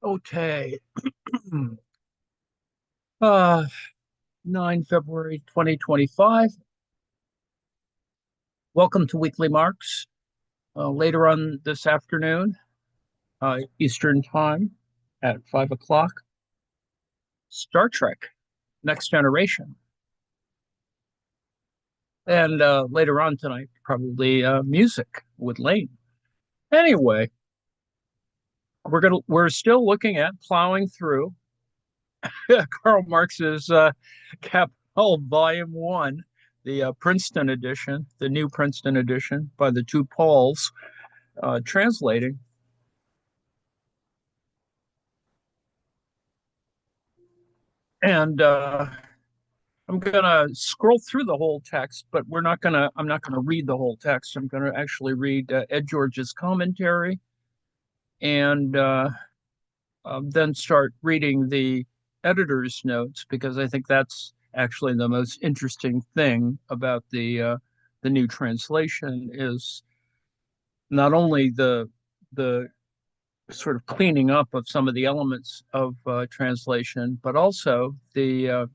Okay. Uh, 9 February 2025. Welcome to Weekly Marx. Later on this afternoon, Eastern Time at 5 o'clock, Star Trek, Next Generation. And later on tonight, probably music with Lane. Anyway, we're still looking at plowing through Karl Marx's Capital Volume 1, the Princeton edition, the new Princeton edition by the two Pauls translating. And I'm gonna scroll through the whole text, but I'm not gonna read the whole text. I'm gonna actually read Ed George's commentary and then start reading the editor's notes because I think that's actually the most interesting thing about the new translation is not only the sort of cleaning up of some of the elements of translation, but also the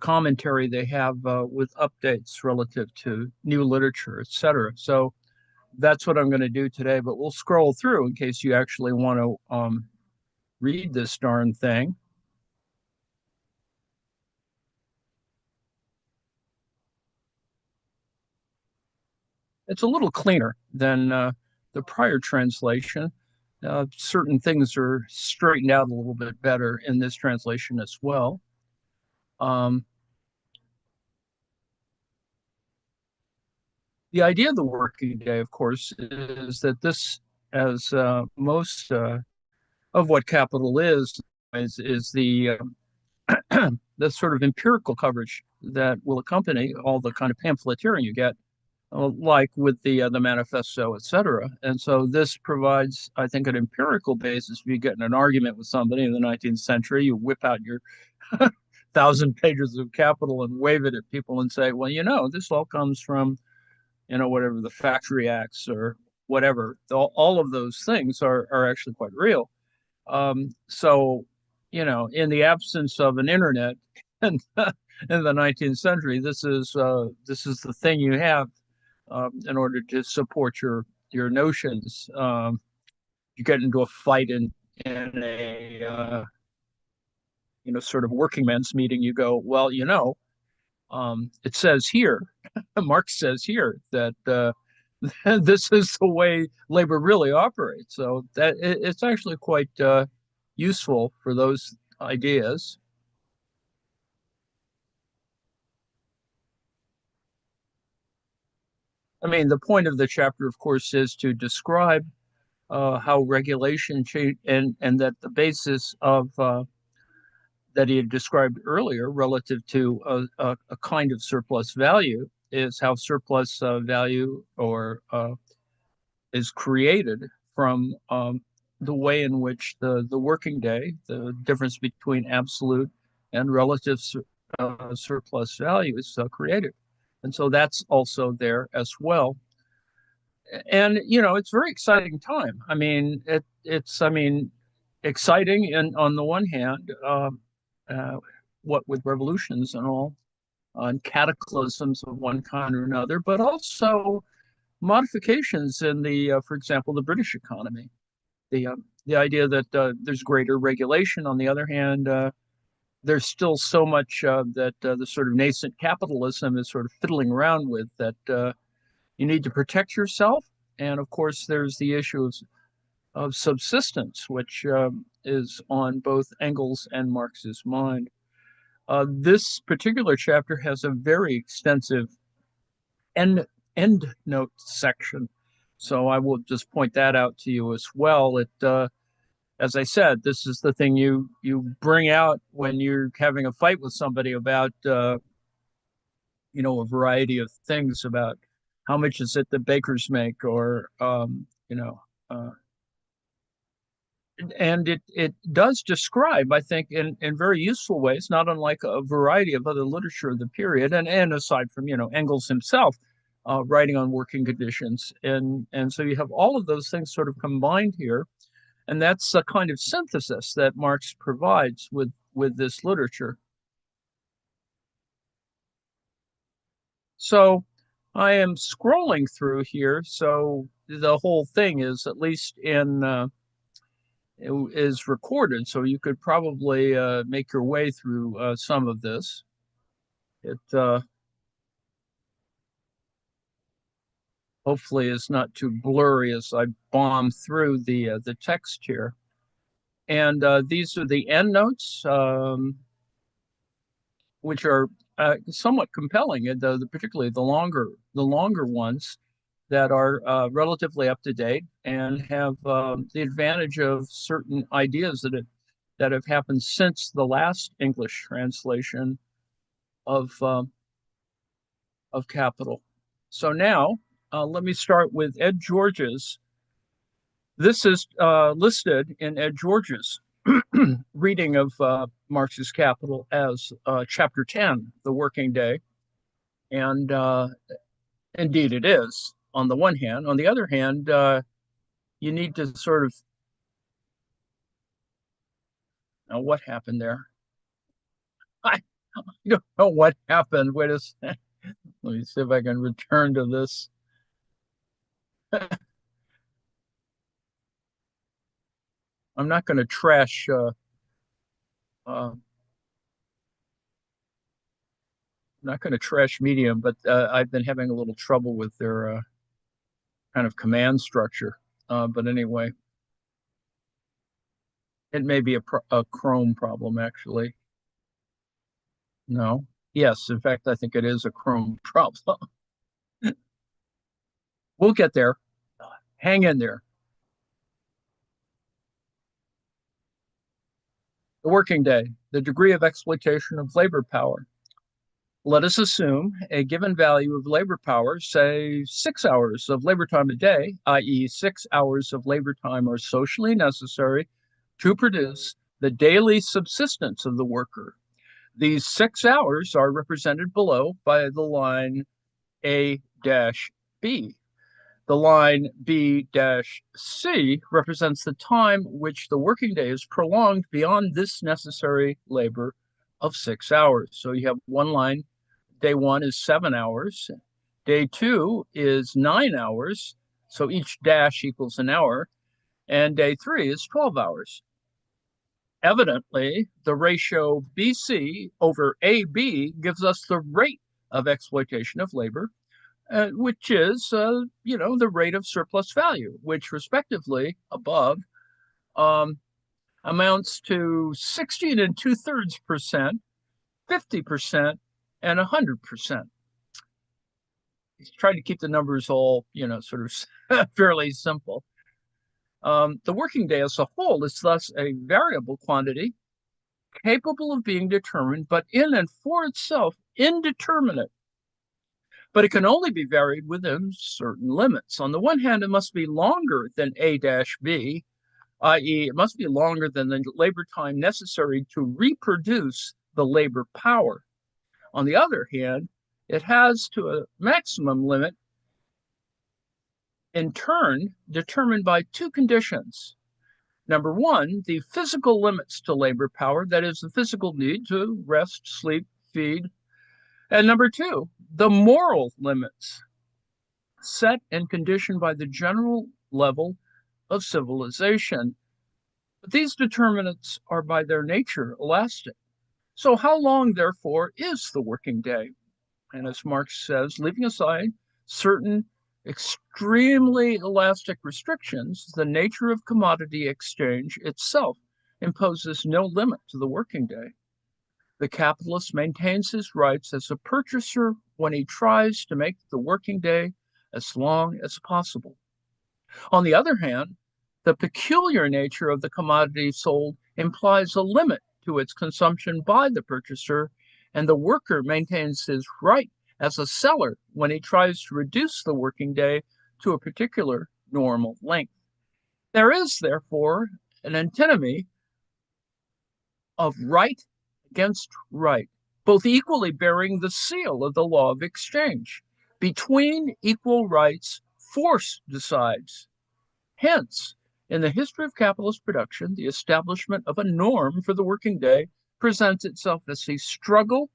commentary they have with updates relative to new literature, et cetera. So that's what I'm going to do today, but we'll scroll through in case you actually want to read this darn thing. It's a little cleaner than the prior translation. Certain things are straightened out a little bit better in this translation as well. Um, the idea of the working day, of course, is that this, as most of what capital is the sort of empirical coverage that will accompany all the kind of pamphleteering you get, like with the manifesto, et cetera. And so this provides, I think, an empirical basis. If you get in an argument with somebody in the 19th century, you whip out your 1,000 pages of capital and wave it at people and say, well, this all comes from, whatever the factory acts or whatever. All of those things are actually quite real. So, in the absence of an internet in, in the 19th century, this is the thing you have in order to support your notions. You get into a fight in a sort of working men's meeting. You go, well, it says here, Marx says here that this is the way labor really operates. So that it's actually quite useful for those ideas. I mean, the point of the chapter, of course, is to describe how regulation change and that the basis of that he had described earlier relative to a kind of surplus value is how surplus value or is created from the way in which the working day, the difference between absolute and relative surplus value is created. And so that's also there as well. And it's a very exciting time. I mean, it's exciting in on the one hand, uh, what with revolutions and all, and cataclysms of one kind or another, but also modifications in for example, the British economy. The idea that there's greater regulation. On the other hand, there's still so much that the sort of nascent capitalism is sort of fiddling around with that you need to protect yourself. And of course, there's the issue of subsistence, which is on both Engels and Marx's mind. This particular chapter has a very extensive end end note section, so I will just point that out to you as well. As I said, this is the thing you bring out when you're having a fight with somebody about a variety of things about how much is it that bakers make, or and it does describe, I think, in very useful ways, not unlike a variety of other literature of the period, and aside from Engels himself writing on working conditions, and so you have all of those things sort of combined here, And that's a kind of synthesis that Marx provides with this literature. So I am scrolling through here. So the whole thing is at least is recorded. So you could probably make your way through some of this. It hopefully is not too blurry as I bomb through the text here. And these are the endnotes, which are somewhat compelling, particularly the longer ones that are relatively up to date and have the advantage of certain ideas that have happened since the last English translation of Capital. So now let me start with Ed George's. This is listed in Ed George's reading of Marx's Capital as chapter 10, The Working Day. And indeed it is, on the one hand. On the other hand, you need to sort of, now what happened there? I don't know what happened. Wait a second. Let me see if I can return to this. I'm not going to trash not going to trash Medium, but I've been having a little trouble with their kind of command structure. But anyway, it may be a Chrome problem, actually. No. Yes, in fact, I think it is a Chrome problem. We'll get there. Hang in there. The working day, the degree of exploitation of labor power. Let us assume a given value of labor power, say 6 hours of labor time a day, i.e., 6 hours of labor time are socially necessary to produce the daily subsistence of the worker. These 6 hours are represented below by the line A-B. The line B-C represents the time which the working day is prolonged beyond this necessary labor of 6 hours. So you have one line. Day 1 is 7 hours. Day 2 is 9 hours. So each dash equals an hour. And day 3 is 12 hours. Evidently, the ratio BC over AB gives us the rate of exploitation of labor, which is, the rate of surplus value, which respectively above amounts to 16 2/3%, 50%, and 100%. He's trying to keep the numbers all, sort of fairly simple. The working day as a whole is thus a variable quantity capable of being determined, but in and for itself indeterminate. But it can only be varied within certain limits. On the one hand, it must be longer than A-B, i.e., it must be longer than the labor time necessary to reproduce the labor power. On the other hand, it has to a maximum limit, in turn, determined by two conditions. Number one, the physical limits to labor power, that is, the physical need to rest, sleep, feed. And number two, the moral limits set and conditioned by the general level of civilization. But these determinants are by their nature elastic. So how long, therefore, is the working day? And as Marx says, leaving aside certain extremely elastic restrictions, the nature of commodity exchange itself imposes no limit to the working day. The capitalist maintains his rights as a purchaser when he tries to make the working day as long as possible. On the other hand, the peculiar nature of the commodity sold implies a limit to its consumption by the purchaser, and the worker maintains his right as a seller when he tries to reduce the working day to a particular normal length. There is, therefore, an antinomy of right against right, both equally bearing the seal of the law of exchange. Between equal rights, force decides. Hence, In the history of capitalist production, the establishment of a norm for the working day presents itself as a struggle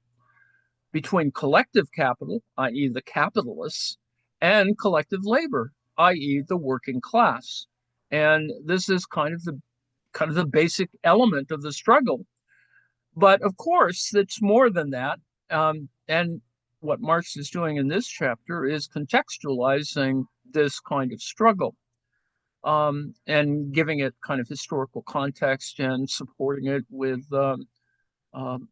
between collective capital, i.e., the capitalists, and collective labor, i.e., the working class. And this is kind of the basic element of the struggle. But of course, it's more than that. And what Marx is doing in this chapter is contextualizing this kind of struggle, and giving it kind of historical context and supporting it with um,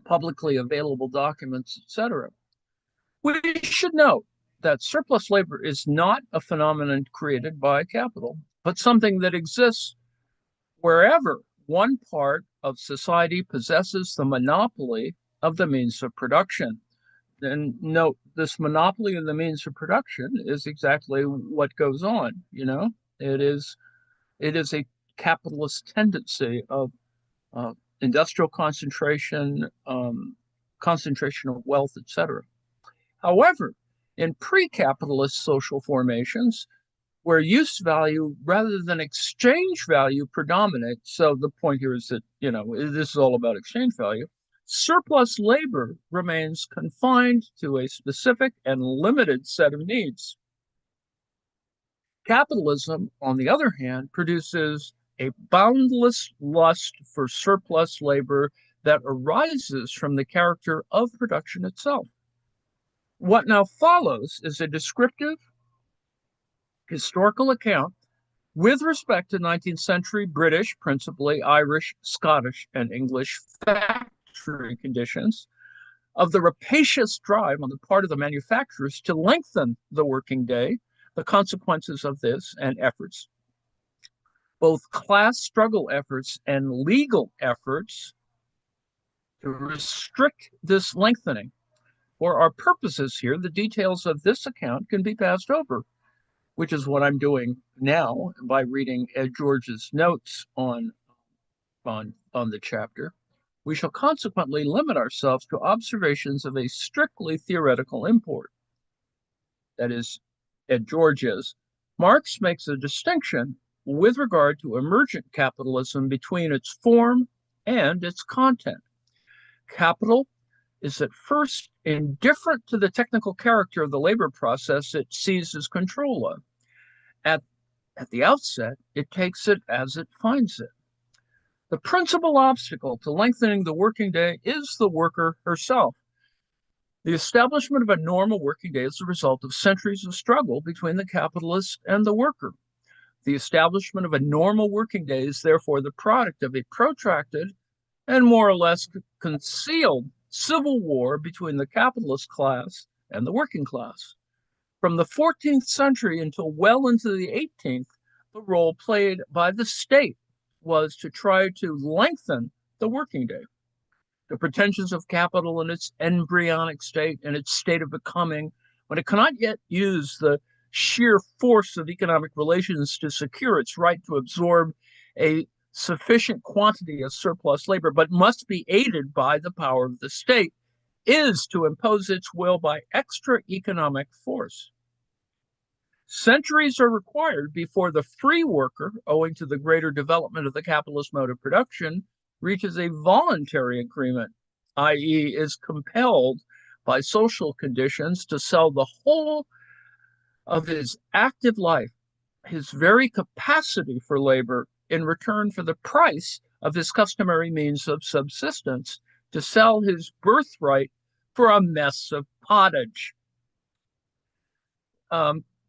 publicly available documents, etc. We should note that surplus labor is not a phenomenon created by capital, but something that exists wherever one part of society possesses the monopoly of the means of production. And note, this monopoly of the means of production is exactly what goes on. It is it is a capitalist tendency of uh, industrial concentration, concentration of wealth, etc. However, in pre-capitalist social formations, where use value rather than exchange value predominates, so the point here is that, this is all about exchange value, surplus labor remains confined to a specific and limited set of needs. Capitalism, on the other hand, produces a boundless lust for surplus labor that arises from the character of production itself. What now follows is a descriptive historical account with respect to 19th century British, principally Irish, Scottish, and English factory conditions, of the rapacious drive on the part of the manufacturers to lengthen the working day, the consequences of this, and efforts, both class struggle efforts and legal efforts, to restrict this lengthening. For our purposes here, the details of this account can be passed over, which is what I'm doing now by reading Ed George's notes on the chapter. We shall consequently limit ourselves to observations of a strictly theoretical import. That is, Ed George's. Marx makes a distinction with regard to emergent capitalism between its form and its content. Capital is at first indifferent to the technical character of the labor process it seizes control of. At the outset, it takes it as it finds it. The principal obstacle to lengthening the working day is the worker herself. The establishment of a normal working day is the result of centuries of struggle between the capitalist and the worker. The establishment of a normal working day is therefore the product of a protracted and more or less concealed civil war between the capitalist class and the working class. From the 14th century until well into the 18th, the role played by the state was to try to lengthen the working day. The pretensions of capital in its embryonic state and its state of becoming, when it cannot yet use the sheer force of economic relations to secure its right to absorb a sufficient quantity of surplus labor, but must be aided by the power of the state, is to impose its will by extra economic force. Centuries are required before the free worker, owing to the greater development of the capitalist mode of production, reaches a voluntary agreement, i.e., is compelled by social conditions to sell the whole of his active life, his very capacity for labor, in return for the price of his customary means of subsistence, to sell his birthright for a mess of pottage.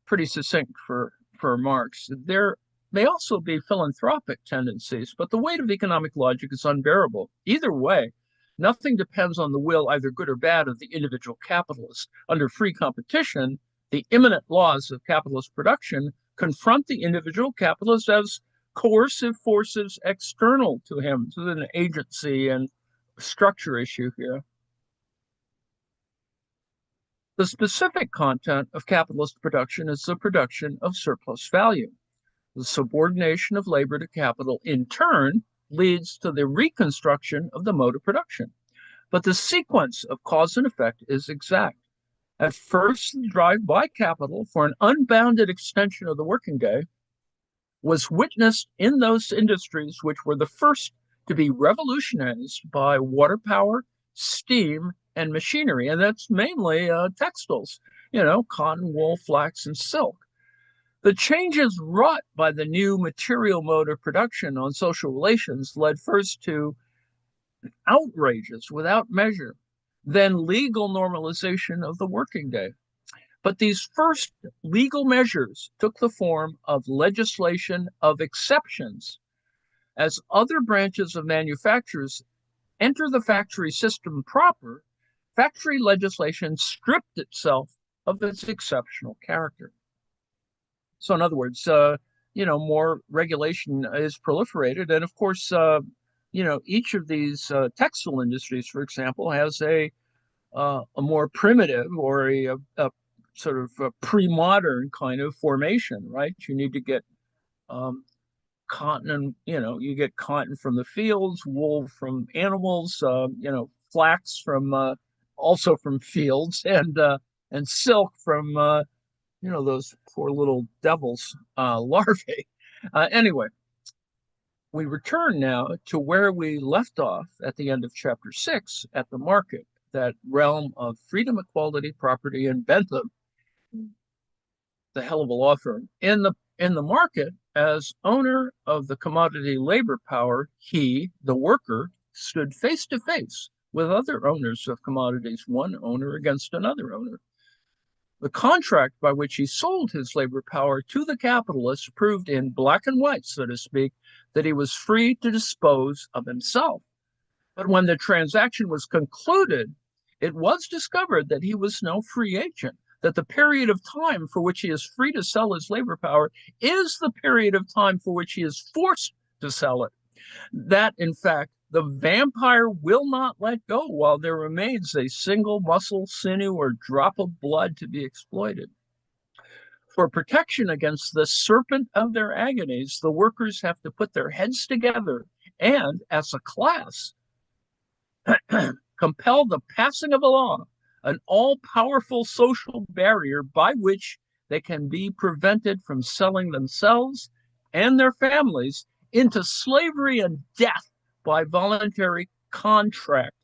Pretty succinct for Marx. There may also be philanthropic tendencies, but the weight of economic logic is unbearable. Either way, nothing depends on the will, either good or bad, of the individual capitalist. Under free competition, the immanent laws of capitalist production confront the individual capitalist as coercive forces external to him. So there's an agency and structure issue here. The specific content of capitalist production is the production of surplus value. The subordination of labor to capital, in turn, leads to the reconstruction of the mode of production. But the sequence of cause and effect is exact. At first, the drive by capital for an unbounded extension of the working day was witnessed in those industries which were the first to be revolutionized by water power, steam, and machinery. And that's mainly textiles, cotton, wool, flax, and silk. The changes wrought by the new material mode of production on social relations led first to outrages without measure, then legal normalization of the working day. But these first legal measures took the form of legislation of exceptions. As other branches of manufacturers enter the factory system proper, factory legislation stripped itself of its exceptional character. So, in other words, more regulation is proliferated, and of course, each of these textile industries, for example, has a more primitive or a sort of a pre-modern kind of formation, right? You need to get um, cotton, and you get cotton from the fields, wool from animals, flax from also from fields, and silk from those poor little devils, larvae. Anyway, we return now to where we left off at the end of chapter 6 at the market, that realm of freedom, equality, property, and Bentham, the hell of a law firm. In the market, as owner of the commodity labor power, he, the worker, stood face to face with other owners of commodities, one owner against another owner. The contract by which he sold his labor power to the capitalists proved in black and white, so to speak, that he was free to dispose of himself. But when the transaction was concluded, it was discovered that he was no free agent, that the period of time for which he is free to sell his labor power is the period of time for which he is forced to sell it. That, in fact, the vampire will not let go while there remains a single muscle, sinew, or drop of blood to be exploited. For protection against the serpent of their agonies, the workers have to put their heads together and, as a class, compel the passing of a law, an all-powerful social barrier by which they can be prevented from selling themselves and their families into slavery and death by voluntary contract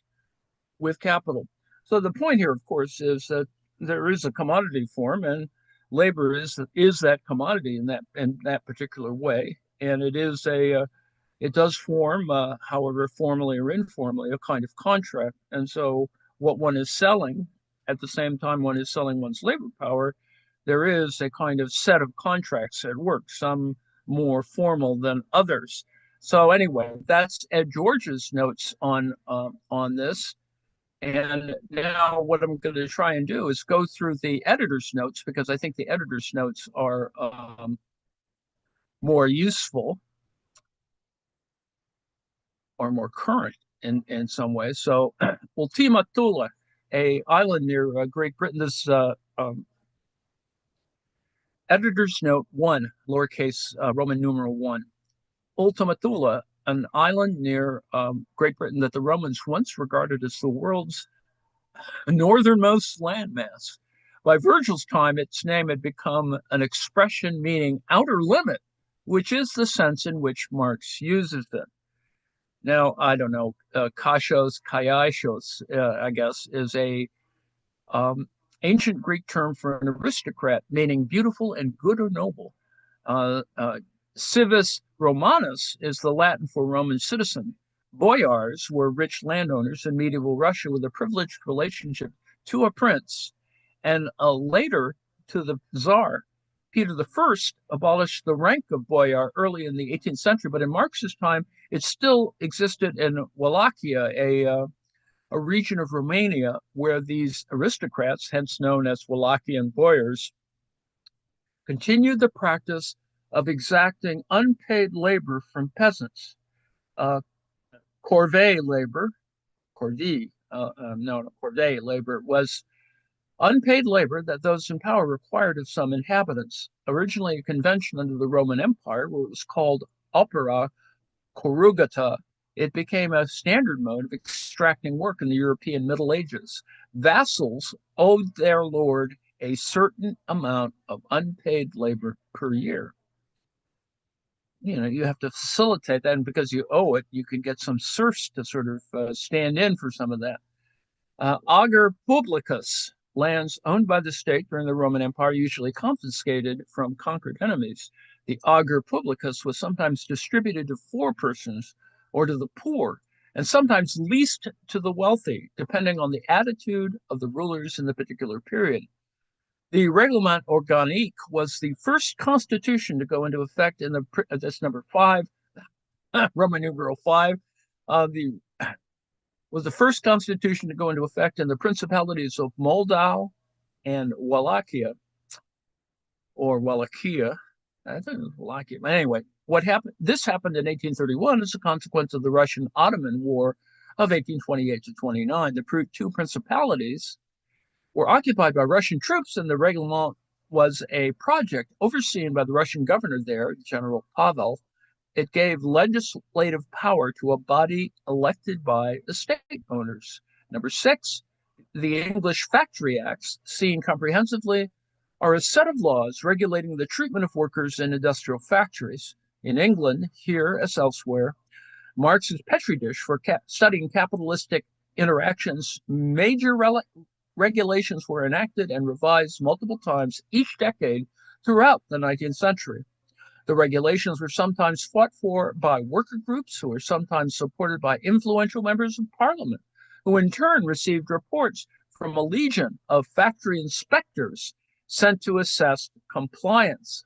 with capital. So the point here, of course, is that there is a commodity form, and labor is that commodity in that particular way, and it does form, however formally or informally, a kind of contract. And so, what one is selling at the same time one is selling one's labor power, there is a kind of set of contracts at work, some more formal than others. So anyway, that's Ed George's notes on this. And now what I'm going to try and do is go through the editor's notes, because I think the editor's notes are more useful or more current in some ways. So Ultima Thule, a island near Great Britain. This editor's note 1, lowercase Roman numeral 1. Ultima Thule, an island near Great Britain that the Romans once regarded as the world's northernmost landmass. By Virgil's time, its name had become an expression meaning outer limit, which is the sense in which Marx uses it. Now, I don't know, kaios, I guess, is a ancient Greek term for an aristocrat, meaning beautiful and good or noble. Civis Romanus is the Latin for Roman citizen. Boyars were rich landowners in medieval Russia with a privileged relationship to a prince, and later to the Tsar. Peter I abolished the rank of boyar early in the 18th century, but in Marx's time, it still existed in Wallachia, a region of Romania where these aristocrats, hence known as Wallachian boyars, continued the practice of exacting unpaid labor from peasants. Corvée labor, corvée labor was unpaid labor that those in power required of some inhabitants. Originally a convention under the Roman Empire, where it was called opera corrugata, it became a standard mode of extracting work in the European Middle Ages. Vassals owed their lord a certain amount of unpaid labor per year. you have to facilitate that, and because you owe it, you can get some serfs to sort of stand in for some of that. Ager publicus, lands owned by the state during the Roman Empire, usually confiscated from conquered enemies. The ager publicus was sometimes distributed to forepersons or to the poor, and sometimes leased to the wealthy, depending on the attitude of the rulers in the particular period. The Reglement Organique was the first constitution to go into effect in that's number 5, Roman numeral 5. The was the first constitution to go into effect in the principalities of Moldau and Wallachia, or Wallachia. I think it was Wallachia. But anyway, what happened? This happened in 1831 as a consequence of the Russian-Ottoman War of 1828 to 29. The two principalities were occupied by Russian troops, and the reglement was a project overseen by the Russian governor there, General Pavel. It gave legislative power to a body elected by the state owners. Number 6, the English Factory Acts, seen comprehensively, are a set of laws regulating the treatment of workers in industrial factories. In England, here as elsewhere, Marx's petri dish for studying capitalistic interactions, major regulations were enacted and revised multiple times each decade throughout the 19th century. The regulations were sometimes fought for by worker groups who were sometimes supported by influential members of parliament, who in turn received reports from a legion of factory inspectors sent to assess compliance.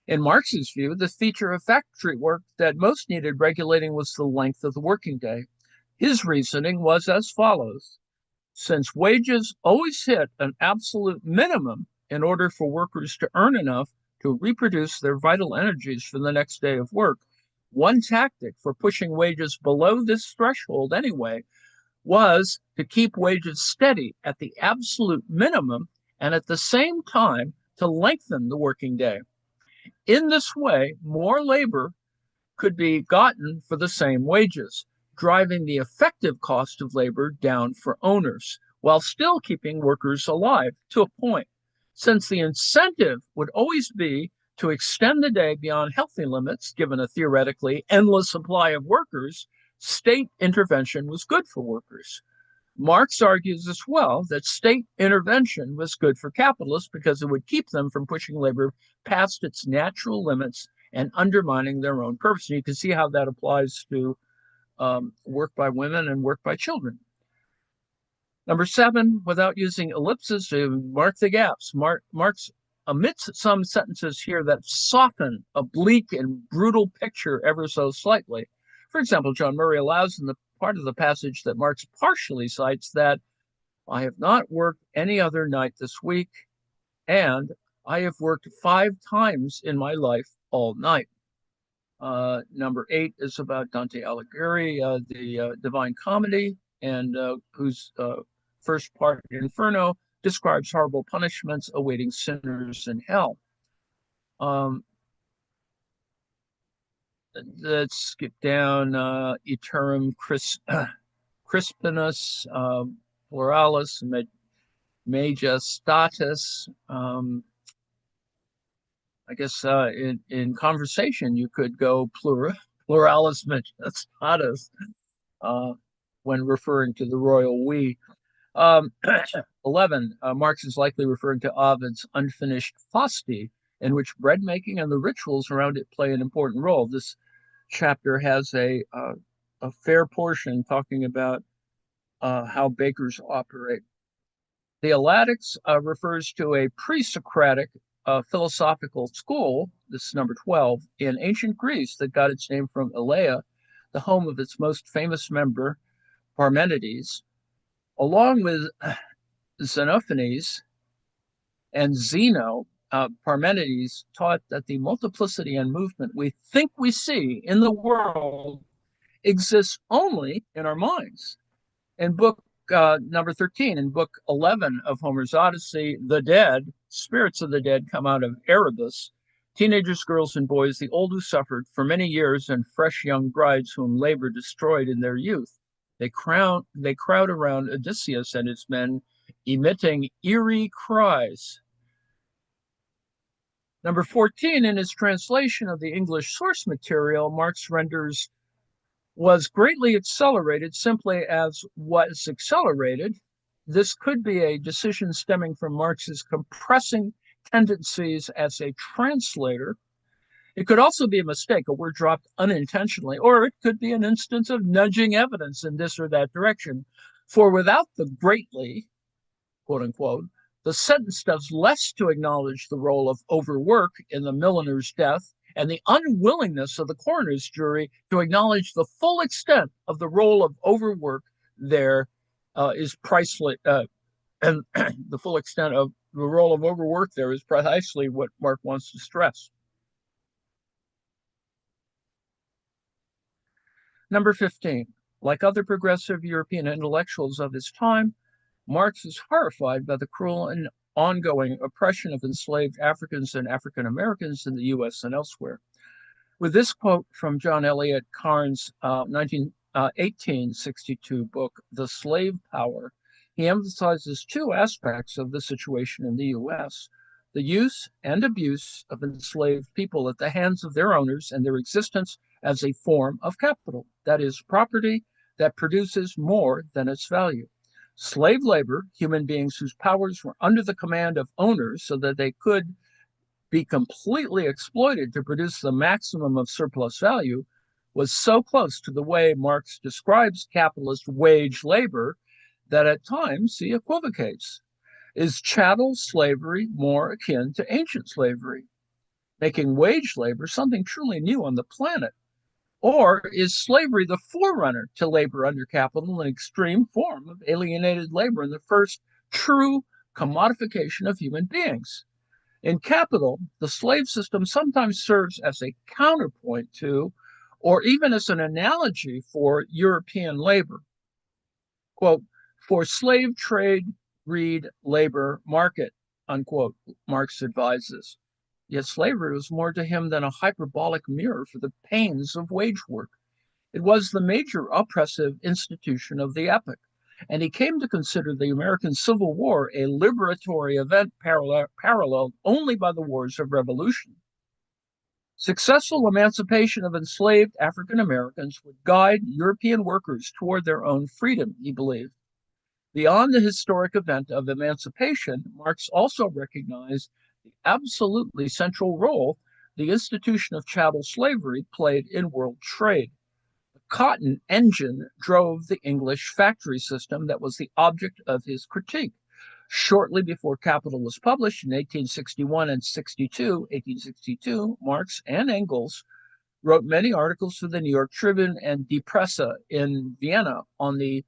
In Marx's view, the feature of factory work that most needed regulating was the length of the working day. His reasoning was as follows: since wages always hit an absolute minimum in order for workers to earn enough to reproduce their vital energies for the next day of work, one tactic for pushing wages below this threshold anyway was to keep wages steady at the absolute minimum and at the same time to lengthen the working day. In this way, more labor could be gotten for the same wages, driving the effective cost of labor down for owners, while still keeping workers alive to a point, since the incentive would always be to extend the day beyond healthy limits, given a theoretically endless supply of workers. State intervention was good for workers. Marx argues as well that state intervention was good for capitalists because it would keep them from pushing labor past its natural limits and undermining their own purpose. And you can see how that applies to work by women and work by children. Number 7, without using ellipses to mark the gaps, Marx omits some sentences here that soften a bleak and brutal picture ever so slightly. For example, John Murray allows in the part of the passage that Marx partially cites that I have not worked any other night this week, and I have worked 5 times in my life all night. Number 8 is about Dante Alighieri, the Divine Comedy, and whose first part, Inferno, describes horrible punishments awaiting sinners in hell. Let's skip down Iterum Crispinus, Pluralis, Majestatis. I guess in conversation you could go Pluralis Majestatis when referring to the royal we. 11, Marx is likely referring to Ovid's unfinished Fasti, in which bread making and the rituals around it play an important role. This chapter has a fair portion talking about how bakers operate. The Eleatics refers to a pre-Socratic philosophical school, this is number 12, in ancient Greece that got its name from Elea, the home of its most famous member, Parmenides. Along with Xenophanes and Zeno, Parmenides taught that the multiplicity and movement we think we see in the world exists only in our minds. In book number 13, in book 11 of Homer's Odyssey, the dead, spirits of the dead, come out of Erebus. Teenagers, girls, and boys, the old who suffered for many years, and fresh young brides whom labor destroyed in their youth. They crowd around Odysseus and his men, emitting eerie cries. Number 14, in his translation of the English source material, Marx renders was greatly accelerated simply as was accelerated. This could be a decision stemming from Marx's compressing tendencies as a translator. It could also be a mistake, a word dropped unintentionally, or it could be an instance of nudging evidence in this or that direction. For without the greatly, quote unquote, the sentence does less to acknowledge the role of overwork in the milliner's death and the unwillingness of the coroner's jury to acknowledge the full extent of the role of overwork there is priceless. And the full extent of the role of overwork there is precisely what Marx wants to stress. Number 15, like other progressive European intellectuals of his time, Marx is horrified by the cruel and ongoing oppression of enslaved Africans and African Americans in the U.S. and elsewhere. With this quote from John Eliot Carnes' 1862 book, The Slave Power, he emphasizes two aspects of the situation in the U.S. the use and abuse of enslaved people at the hands of their owners and their existence as a form of capital, that is, property that produces more than its value. Slave labor, human beings whose powers were under the command of owners so that they could be completely exploited to produce the maximum of surplus value, was so close to the way Marx describes capitalist wage labor that at times he equivocates. Is chattel slavery more akin to ancient slavery, making wage labor something truly new on the planet? Or is slavery the forerunner to labor under capital, an extreme form of alienated labor and the first true commodification of human beings? In Capital, the slave system sometimes serves as a counterpoint to, or even as an analogy for, European labor. Quote, for slave trade, greed, labor, market, unquote, Marx advises. Yet slavery was more to him than a hyperbolic mirror for the pains of wage work. It was the major oppressive institution of the epoch, and he came to consider the American Civil War a liberatory event paralleled only by the wars of revolution. Successful emancipation of enslaved African Americans would guide European workers toward their own freedom, he believed. Beyond the historic event of emancipation, Marx also recognized the absolutely central role the institution of chattel slavery played in world trade. The cotton engine drove the English factory system that was the object of his critique. Shortly before Capital was published in 1862, Marx and Engels wrote many articles for the New York Tribune and Die Presse in Vienna on the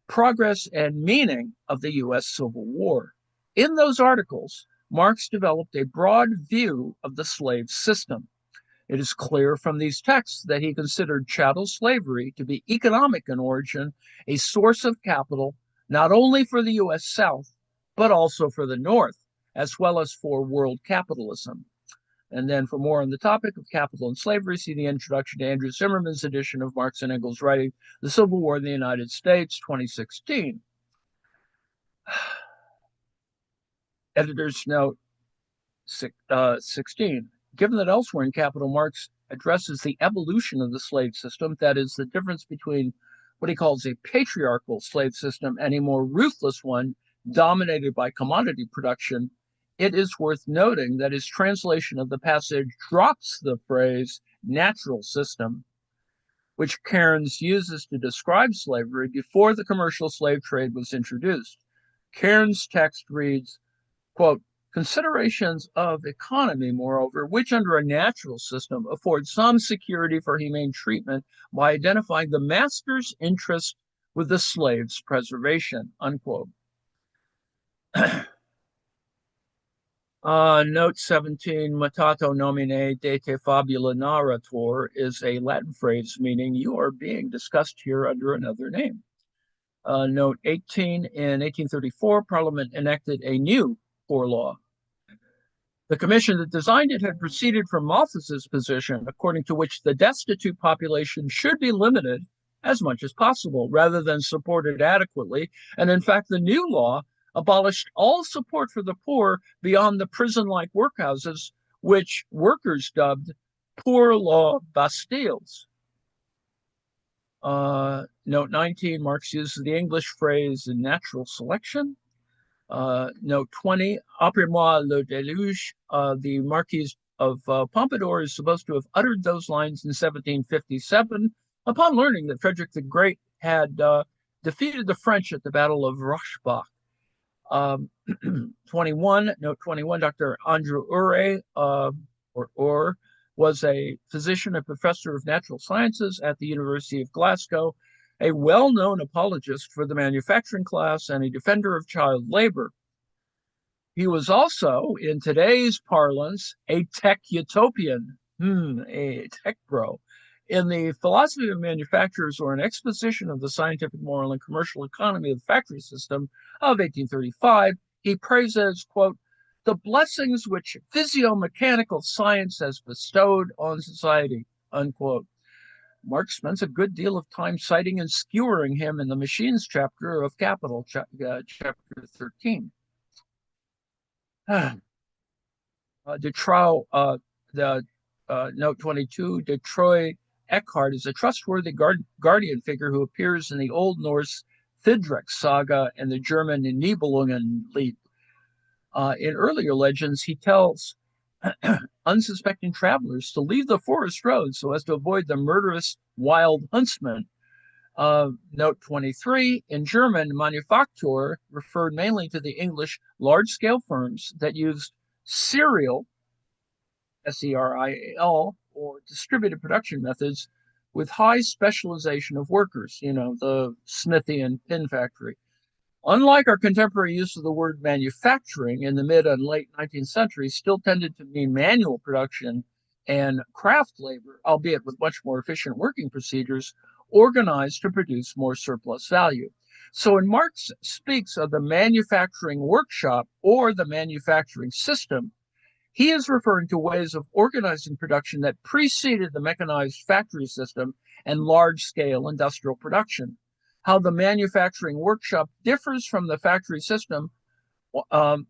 progress and meaning of the U.S. Civil War. In those articles, Marx developed a broad view of the slave system. It is clear from these texts that he considered chattel slavery to be economic in origin, a source of capital not only for the U.S. South, but also for the North, as well as for world capitalism. And then for more on the topic of capital and slavery, see the introduction to Andrew Zimmerman's edition of Marx and Engels' writing, The Civil War in the United States, 2016. Editor's note 16. Given that elsewhere in Capital, Marx addresses the evolution of the slave system, that is, the difference between what he calls a patriarchal slave system and a more ruthless one dominated by commodity production, it is worth noting that his translation of the passage drops the phrase natural system, which Cairnes uses to describe slavery before the commercial slave trade was introduced. Cairnes' text reads, quote, considerations of economy, moreover, which under a natural system afford some security for humane treatment by identifying the master's interest with the slave's preservation, unquote. Note 17, mutato nomine de te fabula narrator is a Latin phrase meaning you are being discussed here under another name. Note 18, in 1834, Parliament enacted a new poor law. The commission that designed it had proceeded from Malthus's position, according to which the destitute population should be limited as much as possible, rather than supported adequately. And in fact, the new law abolished all support for the poor beyond the prison-like workhouses which workers dubbed poor law Bastilles. Note 19, Marx uses the English phrase natural selection. Note 20, Après-moi le déluge, the Marquis of Pompadour is supposed to have uttered those lines in 1757 upon learning that Frederick the Great had defeated the French at the Battle of Rochbach. 21, note 21, Dr. Andrew Urey, was a physician and professor of natural sciences at the University of Glasgow, a well-known apologist for the manufacturing class and a defender of child labor. He was also, in today's parlance, a tech utopian, a tech bro. In the Philosophy of Manufacturers, or an exposition of the scientific, moral, and commercial economy of the factory system of 1835, he praises, quote, the blessings which physiomechanical science has bestowed on society, unquote. Marx spends a good deal of time citing and skewering him in the machines chapter of Capital, chapter 13. Note 22, Detroit Eckhart is a trustworthy guardian figure who appears in the Old Norse Thidrek saga and the German Nibelungenlied. In earlier legends, he tells unsuspecting travelers to leave the forest road so as to avoid the murderous wild huntsman. Note 23, in German, Manufaktur referred mainly to the English large-scale firms that used serial, S-E-R-I-A-L, or distributed production methods with high specialization of workers, the smithy and pin factory. Unlike our contemporary use of the word manufacturing in the mid and late 19th century, still tended to mean manual production and craft labor, albeit with much more efficient working procedures, organized to produce more surplus value. So when Marx speaks of the manufacturing workshop or the manufacturing system, he is referring to ways of organizing production that preceded the mechanized factory system and large-scale industrial production. How the manufacturing workshop differs from the factory system, while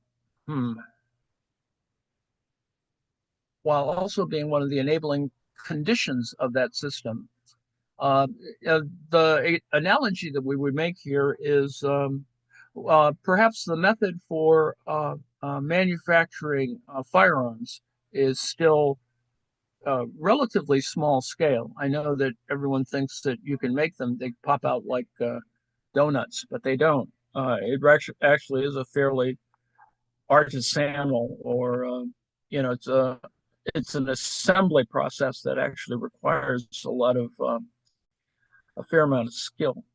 also being one of the enabling conditions of that system. The analogy that we would make here is perhaps the method for manufacturing firearms is still relatively small scale. I know that everyone thinks that you can make them, they pop out like donuts, but they don't. It actually is a fairly artisanal, or it's an assembly process that actually requires a fair amount of skill.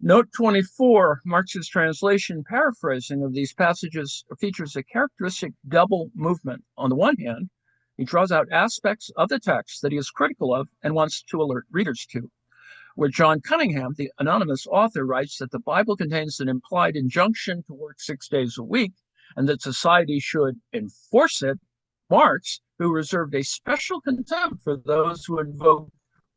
Note 24, Marx's translation paraphrasing of these passages features a characteristic double movement. On the one hand, he draws out aspects of the text that he is critical of and wants to alert readers to. Where John Cunningham, the anonymous author, writes that the Bible contains an implied injunction to work 6 days a week and that society should enforce it, Marx, who reserved a special contempt for those who invoked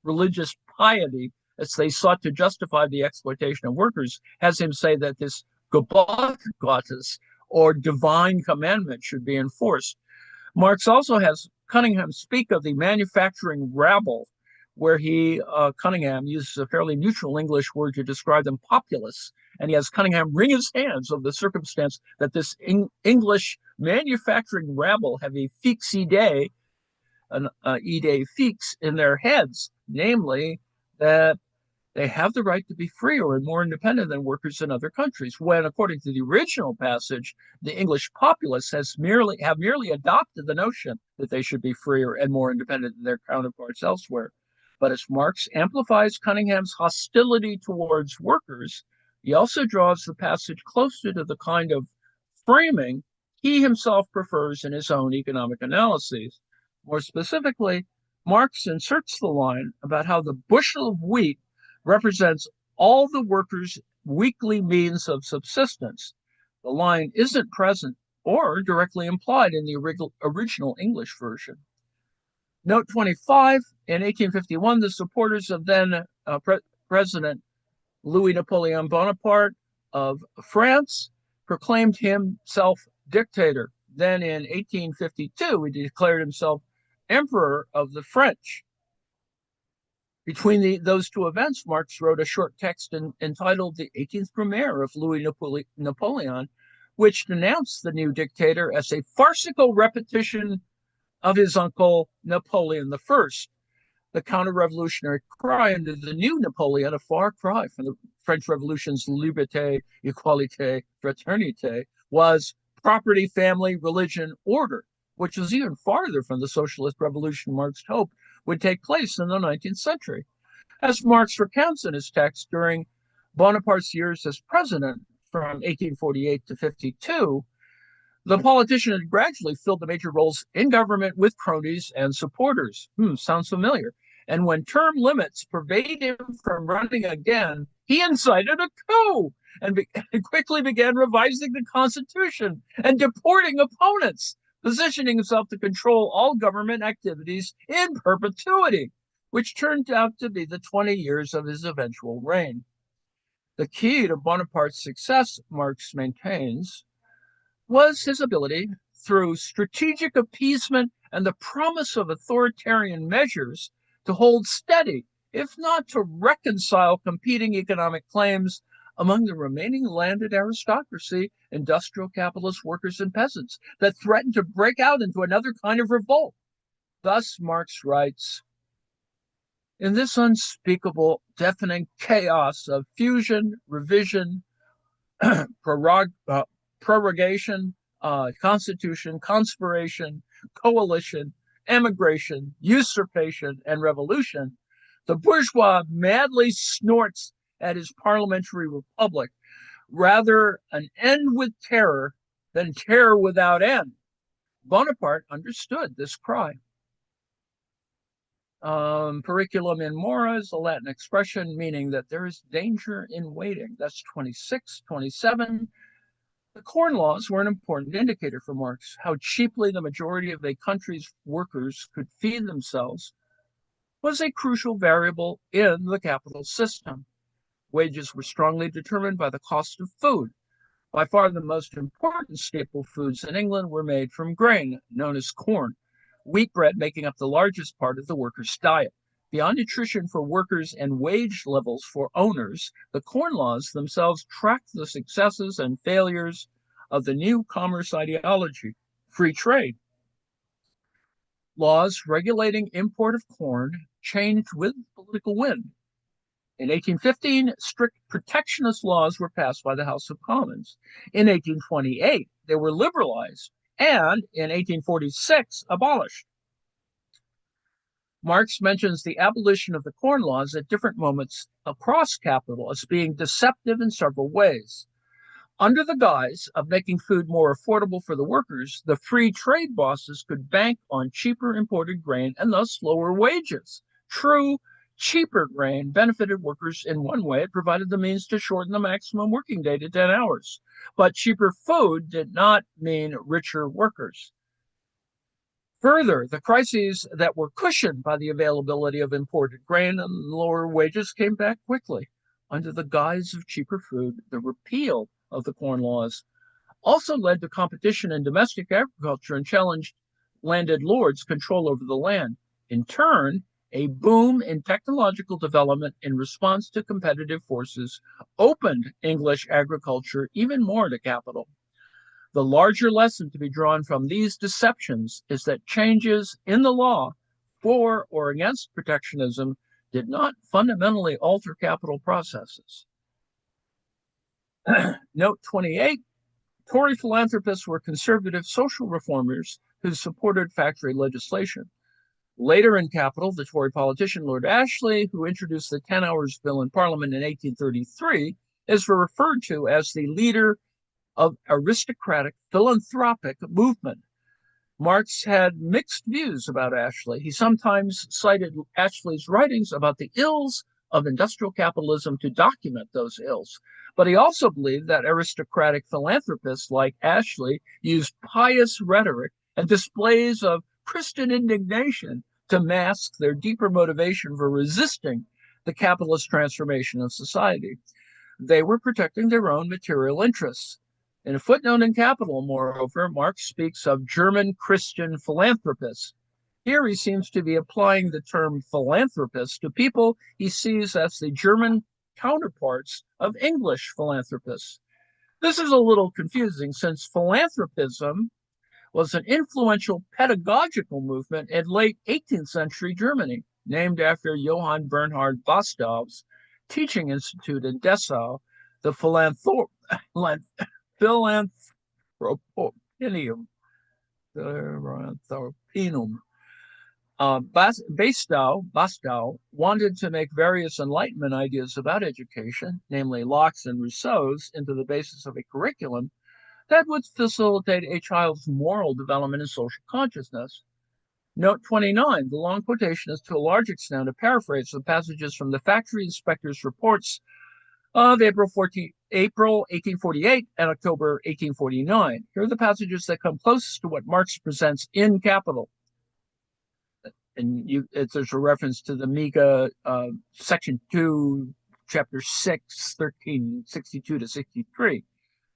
religious piety as they sought to justify the exploitation of workers, has him say that this Gebot Gottes, or divine commandment, should be enforced. Marx also has Cunningham speak of the manufacturing rabble, where Cunningham uses a fairly neutral English word to describe them, populace, and he has Cunningham wring his hands of the circumstance that this English manufacturing rabble have a fixe idee, an idee fixe in their heads, namely that they have the right to be freer and more independent than workers in other countries, when, according to the original passage, the English populace have merely adopted the notion that they should be freer and more independent than their counterparts elsewhere. But as Marx amplifies Cunningham's hostility towards workers, he also draws the passage closer to the kind of framing he himself prefers in his own economic analyses. More specifically, Marx inserts the line about how the bushel of wheat represents all the workers' weekly means of subsistence. The line isn't present or directly implied in the original English version. Note 25, in 1851, the supporters of then President Louis Napoleon Bonaparte of France proclaimed himself dictator. Then in 1852, he declared himself Emperor of the French. Between those two events, Marx wrote a short text entitled The 18th Brumaire of Louis Napoleon, which denounced the new dictator as a farcical repetition of his uncle Napoleon I. The counter-revolutionary cry under the new Napoleon, a far cry from the French Revolution's liberté, equalité, fraternité, was property, family, religion, order, which was even farther from the socialist revolution Marx hoped would take place in the 19th century. As Marx recounts in his text, during Bonaparte's years as president from 1848 to 52, the politician had gradually filled the major roles in government with cronies and supporters. Sounds familiar. And when term limits forbade him from running again, he incited a coup and quickly began revising the Constitution and deporting opponents, positioning himself to control all government activities in perpetuity, which turned out to be the 20 years of his eventual reign. The key to Bonaparte's success, Marx maintains, was his ability, through strategic appeasement and the promise of authoritarian measures, to hold steady, if not to reconcile competing economic claims among the remaining landed aristocracy, industrial capitalists, workers, and peasants that threatened to break out into another kind of revolt. Thus, Marx writes, in this unspeakable, deafening chaos of fusion, revision, prorogation, constitution, conspiration, coalition, emigration, usurpation, and revolution, the bourgeois madly snorts at his parliamentary republic. Rather an end with terror than terror without end. Bonaparte understood this cry. Periculum in mora is a Latin expression meaning that there is danger in waiting. That's 26, 27. The Corn Laws were an important indicator for Marx. How cheaply the majority of a country's workers could feed themselves was a crucial variable in the capital system. Wages were strongly determined by the cost of food. By far the most important staple foods in England were made from grain, known as corn, wheat bread making up the largest part of the workers' diet. Beyond nutrition for workers and wage levels for owners, the Corn Laws themselves tracked the successes and failures of the new commerce ideology, free trade. Laws regulating import of corn changed with political wind. In 1815, strict protectionist laws were passed by the House of Commons. In 1828, they were liberalized, and in 1846, abolished. Marx mentions the abolition of the Corn Laws at different moments across capital as being deceptive in several ways. Under the guise of making food more affordable for the workers, the free trade bosses could bank on cheaper imported grain and thus lower wages. True, cheaper grain benefited workers in one way. It provided the means to shorten the maximum working day to 10 hours. But cheaper food did not mean richer workers. Further, the crises that were cushioned by the availability of imported grain and lower wages came back quickly. Under the guise of cheaper food, the repeal of the Corn Laws also led to competition in domestic agriculture and challenged landed lords' control over the land. In turn, a boom in technological development in response to competitive forces opened English agriculture even more to capital. The larger lesson to be drawn from these deceptions is that changes in the law for or against protectionism did not fundamentally alter capital processes. Note 28, Tory philanthropists were conservative social reformers who supported factory legislation. Later in capital, the Tory politician Lord Ashley, who introduced the 10 Hours Bill in Parliament in 1833, is referred to as the leader of aristocratic philanthropic movement. Marx had mixed views about Ashley. He sometimes cited Ashley's writings about the ills of industrial capitalism to document those ills. But he also believed that aristocratic philanthropists like Ashley used pious rhetoric and displays of Christian indignation to mask their deeper motivation for resisting the capitalist transformation of society. They were protecting their own material interests. In a footnote in Capital, moreover, Marx speaks of German Christian philanthropists. Here he seems to be applying the term philanthropist to people he sees as the German counterparts of English philanthropists. This is a little confusing since philanthropism was an influential pedagogical movement in late 18th century Germany, named after Johann Bernhard Bostow's teaching institute in Dessau, the Philanthropium. Bastow wanted to make various Enlightenment ideas about education, namely Locke's and Rousseau's, into the basis of a curriculum that would facilitate a child's moral development and social consciousness. Note 29, the long quotation is to a large extent a paraphrase of passages from the factory inspector's reports of April 1848 and October 1849. Here are the passages that come closest to what Marx presents in Capital. And there's a reference to the Miga, section 2, chapter 6, 1362 to 63.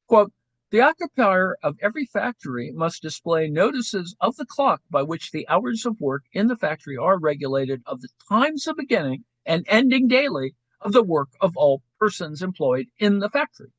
Quote, the occupier of every factory must display notices of the clock by which the hours of work in the factory are regulated, of the times of beginning and ending daily of the work of all persons employed in the factory,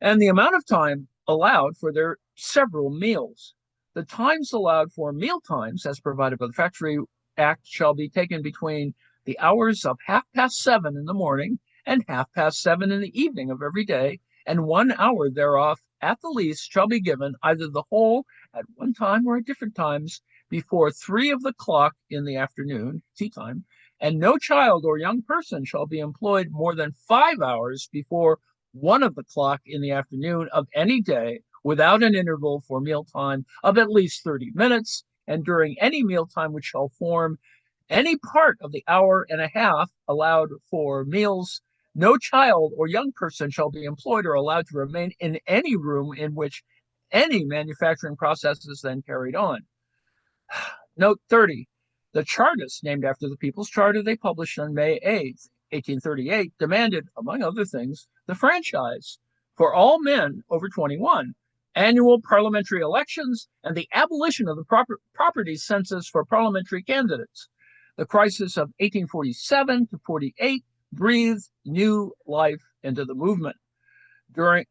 and the amount of time allowed for their several meals. The times allowed for meal times, as provided by the Factory Act, shall be taken between the hours of 7:30 in the morning and 7:30 in the evening of every day, and 1 hour thereof at the least shall be given, either the whole at one time or at different times, before 3 of the clock in the afternoon, tea time, and no child or young person shall be employed more than 5 hours before 1 of the clock in the afternoon of any day, without an interval for mealtime of at least 30 minutes, and during any mealtime which shall form any part of the hour and a half allowed for meals, no child or young person shall be employed or allowed to remain in any room in which any manufacturing process is then carried on. Note 30. The Chartists, named after the People's Charter they published on May 8th, 1838, demanded, among other things, the franchise for all men over 21, annual parliamentary elections, and the abolition of the property census for parliamentary candidates. The crisis of 1847 to 48 breathed new life into the movement. During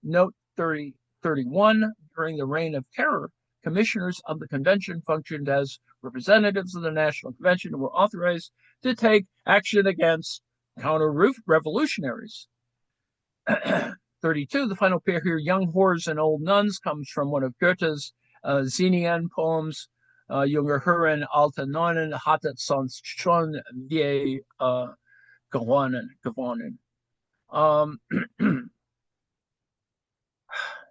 note 31, during the reign of terror, commissioners of the convention functioned as representatives of the National Convention and were authorized to take action against counter-revolutionaries. 32, the final pair here, Young Whores and Old Nuns, comes from one of Goethe's Xenien poems, Junge Huren, alte Nonnen, hattet sonst schon wie gewonnen.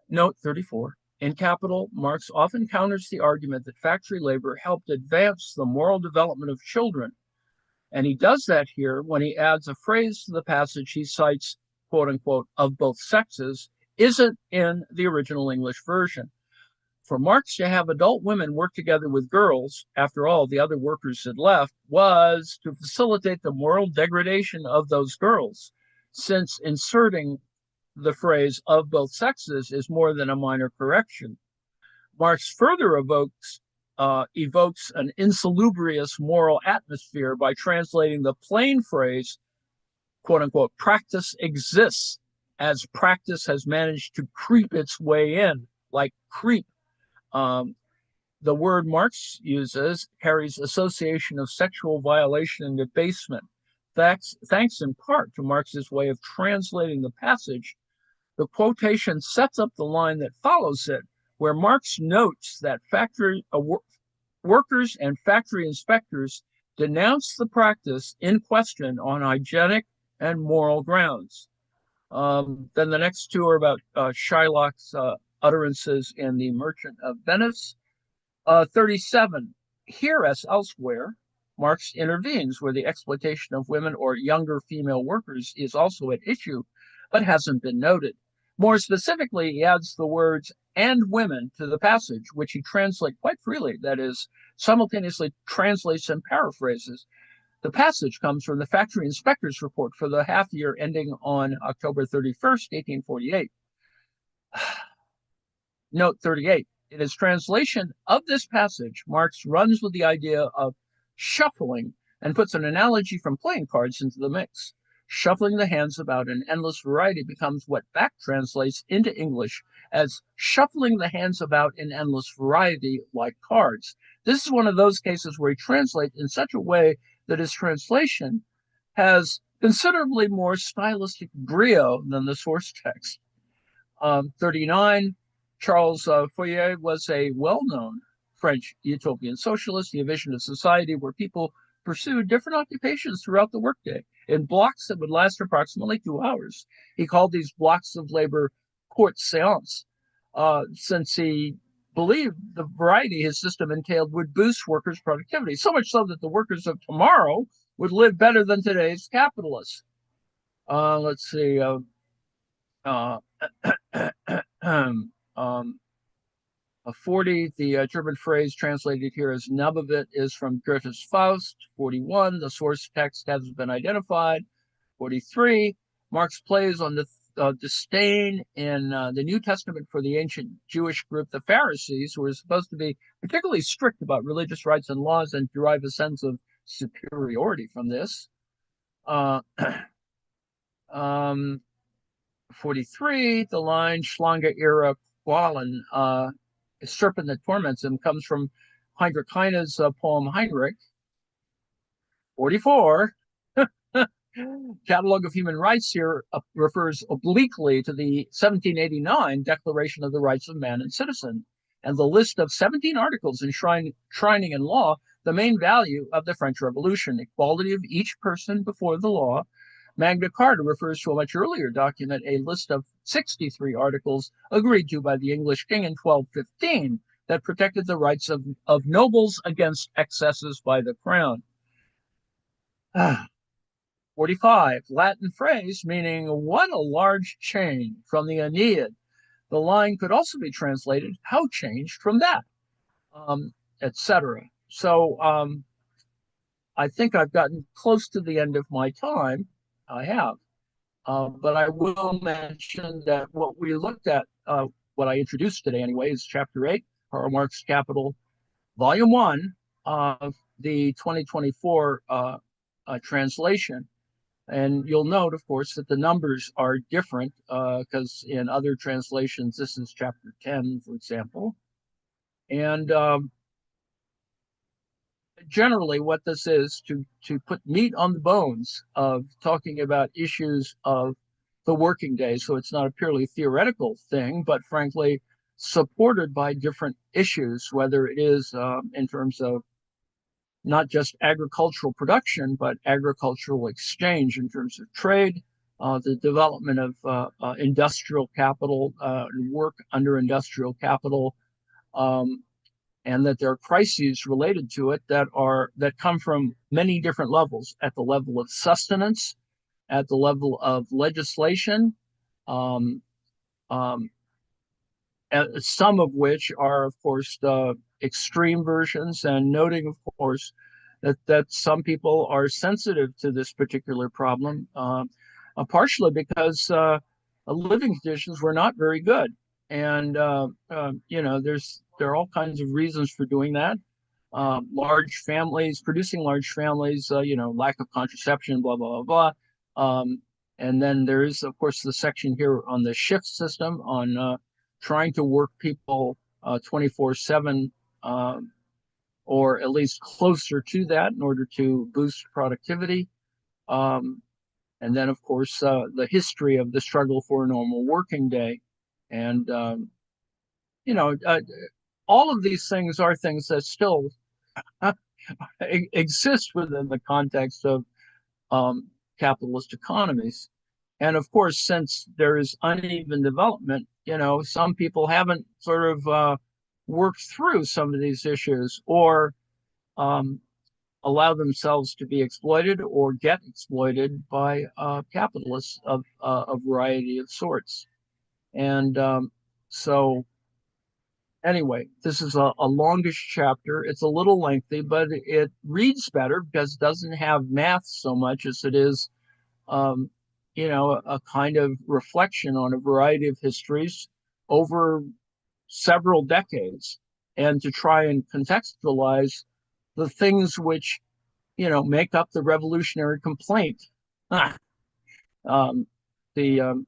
Note 34. In Capital, Marx often counters the argument that factory labor helped advance the moral development of children. And he does that here when he adds a phrase to the passage he cites, quote unquote, of both sexes, isn't in the original English version. For Marx to have adult women work together with girls, after all the other workers had left, was to facilitate the moral degradation of those girls, since inserting the phrase of both sexes is more than a minor correction. Marx further evokes an insalubrious moral atmosphere by translating the plain phrase, quote unquote, practice exists, as practice has managed to creep its way in, like creep. The word Marx uses carries association of sexual violation and debasement. Thanks in part to Marx's way of translating the passage, the quotation sets up the line that follows it, where Marx notes that workers and factory inspectors denounce the practice in question on hygienic and moral grounds. Then the next two are about Shylock's utterances in The Merchant of Venice. 37. Here, as elsewhere, Marx intervenes where the exploitation of women or younger female workers is also at issue, but hasn't been noted. More specifically, he adds the words "and women" to the passage, which he translates quite freely, that is, simultaneously translates and paraphrases. The passage comes from the Factory Inspector's Report for the half year ending on October 31st, 1848. Note 38. In his translation of this passage, Marx runs with the idea of shuffling and puts an analogy from playing cards into the mix. Shuffling the hands about in endless variety becomes what back translates into English as shuffling the hands about in endless variety like cards. This is one of those cases where he translates in such a way that his translation has considerably more stylistic brio than the source text. 39, Charles Fourier was a well-known French utopian socialist. He envisioned a society where people pursued different occupations throughout the workday in blocks that would last approximately 2 hours. He called these blocks of labor court seance, since he believed the variety his system entailed would boost workers' productivity, so much so that the workers of tomorrow would live better than today's capitalists. Let's see. Uh, um, 40, the German phrase translated here as nub of it is from Goethe's Faust. 41, the source text hasn't been identified. 43, Marx plays on the disdain in the New Testament for the ancient Jewish group, the Pharisees, who were supposed to be particularly strict about religious rights and laws and derive a sense of superiority from this. Uh, um, 43, the line Schlange ihre Qualen, a serpent that torments him, comes from Heinrich Heine's poem Heinrich. 44, Catalog of Human Rights here refers obliquely to the 1789 Declaration of the Rights of Man and Citizen, and the list of 17 articles enshrining in law the main value of the French Revolution, equality of each person before the law. Magna Carta refers to a much earlier document, a list of 63 articles agreed to by the English king in 1215 that protected the rights of nobles against excesses by the crown. 45, Latin phrase meaning what a large change from the Aeneid. The line could also be translated, how changed from that, etc. So I think I've gotten close to the end of my time. I have. But I will mention that what we looked at, what I introduced today anyway, is Chapter 8, Karl Marx Capital, Volume 1 of the 2024 translation. And you'll note, of course, that the numbers are different because in other translations, this is Chapter 10, for example. And generally what this is to put meat on the bones of talking about issues of the working day. So it's not a purely theoretical thing, but frankly, supported by different issues, whether it is in terms of not just agricultural production, but agricultural exchange in terms of trade, the development of industrial capital, work under industrial capital, and that there are crises related to it that come from many different levels, at the level of sustenance, at the level of legislation, um, um, some of which are, of course, extreme versions, and noting, of course, that some people are sensitive to this particular problem, partially because living conditions were not very good, and there are all kinds of reasons for doing that. Large families, producing large families, lack of contraception, blah blah blah blah. And then there is, of course, the section here on the shift system on trying to work people 24/7, or at least closer to that in order to boost productivity. Um, and then, of course, the history of the struggle for a normal working day. And, you know, uh, all of these things are things that still exist within the context of capitalist economies. And of course, since there is uneven development, some people haven't sort of worked through some of these issues, or um, allow themselves to be exploited or get exploited by capitalists of a variety of sorts. And so, anyway, this is a longish chapter. It's a little lengthy, but it reads better because it doesn't have math so much as it is um, a kind of reflection on a variety of histories over several decades and to try and contextualize the things which, make up the revolutionary complaint. Ah, um, the um,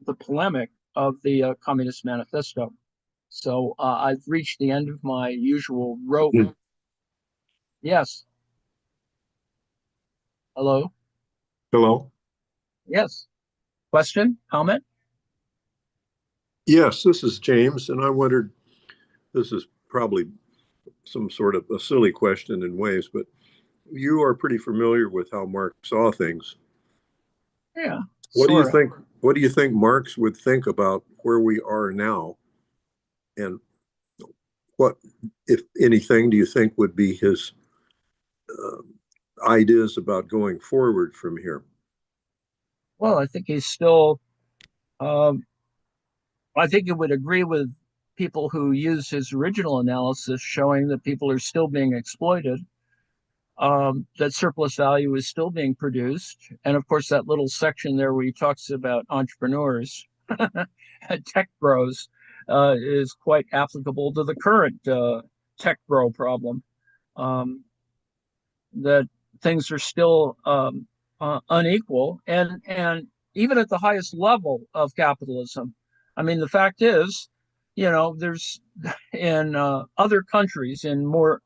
the polemic of the Communist Manifesto. So I've reached the end of my usual rope. Yes. Hello. Hello. Yes. Question? Comment? Yes, this is James, and I wondered, this is probably some sort of a silly question in ways, but you are pretty familiar with how Marx saw things. Yeah, What do you sort of. think? What do you think Marx would think about where we are now, and what, if anything, do you think would be his ideas about going forward from here? Well, I think he's still. Um, I think it would agree with people who use his original analysis, showing that people are still being exploited, that surplus value is still being produced, and of course that little section there where he talks about entrepreneurs, tech bros, is quite applicable to the current tech bro problem. Um, that things are still unequal, and even at the highest level of capitalism. I mean, the fact is, there's in other countries, in more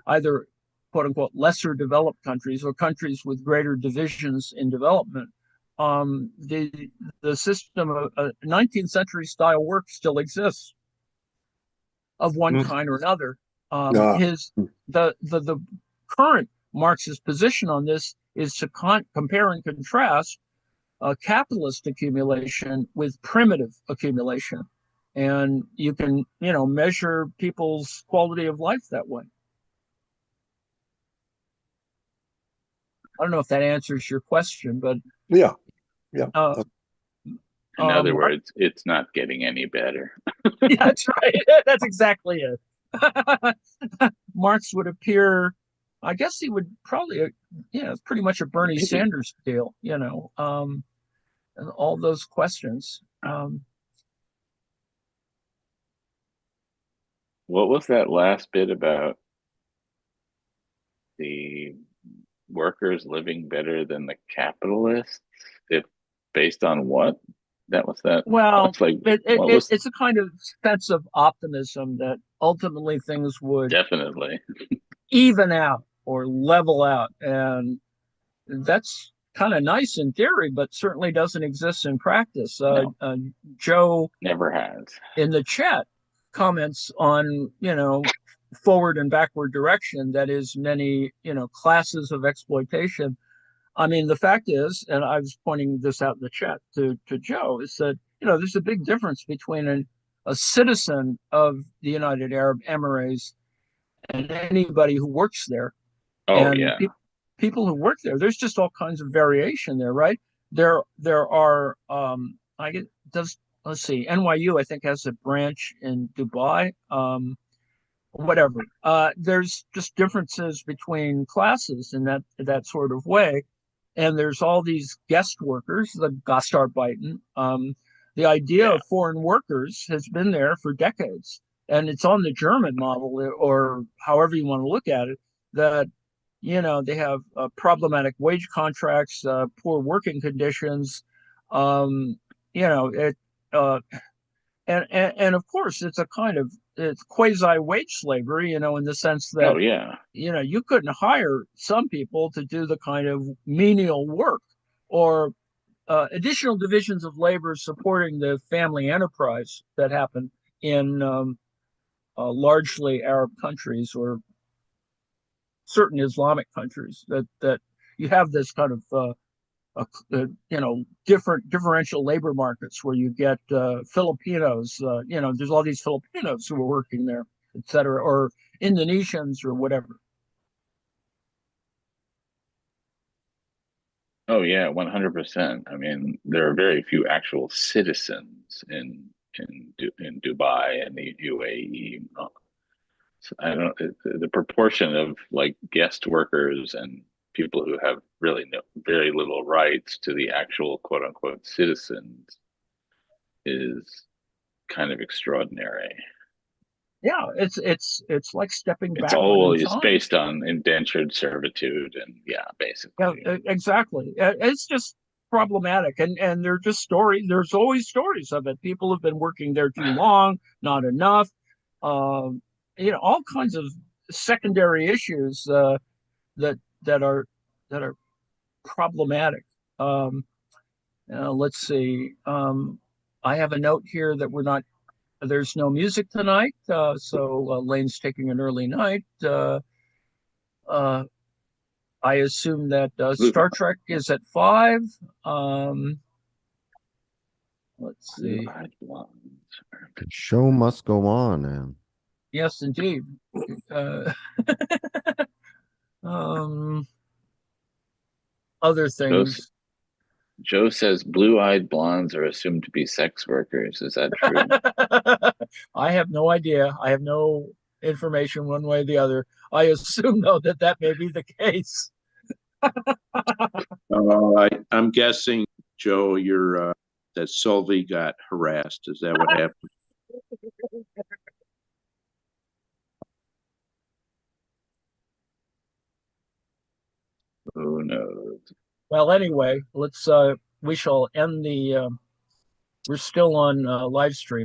either quote unquote lesser developed countries or countries with greater divisions in development, the system of 19th century style work still exists of one Mm. kind or another. Uh, His the current Marxist position on this is to compare and contrast capitalist accumulation with primitive accumulation, and you can measure people's quality of life that way. I don't know if that answers your question, but yeah, yeah. uh, In other Marx, words, it's not getting any better. yeah, that's right. That's exactly it. Marx would appear, I guess he would probably, it's pretty much a Bernie Maybe. Sanders deal, and all those questions. What was that last bit about the workers living better than the capitalists? If based on what? That was that. Well, It's like what it, was it's a kind of sense of optimism that ultimately things would definitely. even out or level out. And that's kind of nice in theory, but certainly doesn't exist in practice. No, Joe never has. in the chat comments on, forward and backward direction, that is, many, classes of exploitation. I mean, the fact is, and I was pointing this out in the chat to Joe, is that, there's a big difference between a citizen of the United Arab Emirates and anybody who works there. Oh And yeah. people who work there, there's just all kinds of variation there, right? There are I get does let's see, NYU I think has a branch in Dubai. Whatever. There's just differences between classes in that sort of way, and there's all these guest workers, the Gastarbeiten. The idea Yeah. of foreign workers has been there for decades, and it's on the German model, or however you want to look at it, that they have problematic wage contracts, poor working conditions. Um, it uh, and of course it's a kind of it's quasi wage slavery, in the sense that Oh yeah. you couldn't hire some people to do the kind of menial work, or additional divisions of labor supporting the family enterprise that happen in largely Arab countries or certain Islamic countries, that you have this kind of different differential labor markets where you get Filipinos. There's all these Filipinos who are working there, et cetera, or Indonesians or whatever. Oh yeah, 100%. I mean, there are very few actual citizens in Dubai and the UAE. So I don't the proportion of like guest workers and people who have really very little rights to the actual quote unquote citizens is kind of extraordinary. Yeah, it's like stepping It's backward in always time. based on indentured servitude, and yeah, Yeah, basically. exactly. It's just problematic, and they're just stories. There's always stories of it. People have been working there too long, not enough. Um, all kinds of secondary issues that that are that are problematic. Um, let's see. I have a note here that we're not. There's no music tonight, so Lane's taking an early night. Uh, I assume that Blue, Star Trek is at 5. Um, let's see. Blue-eyed blondes. The show must go on, man. Yes, indeed. Uh, um, other Joe, things. Joe says blue-eyed blondes are assumed to be sex workers. Is that true? I have no idea. I have no information one way or the other. I assume, though, that that may be the case. I'm guessing, Joe, you're that Sylvie got harassed. Is that what happened? Who knows? Well, anyway, we shall end the. We're still on live stream.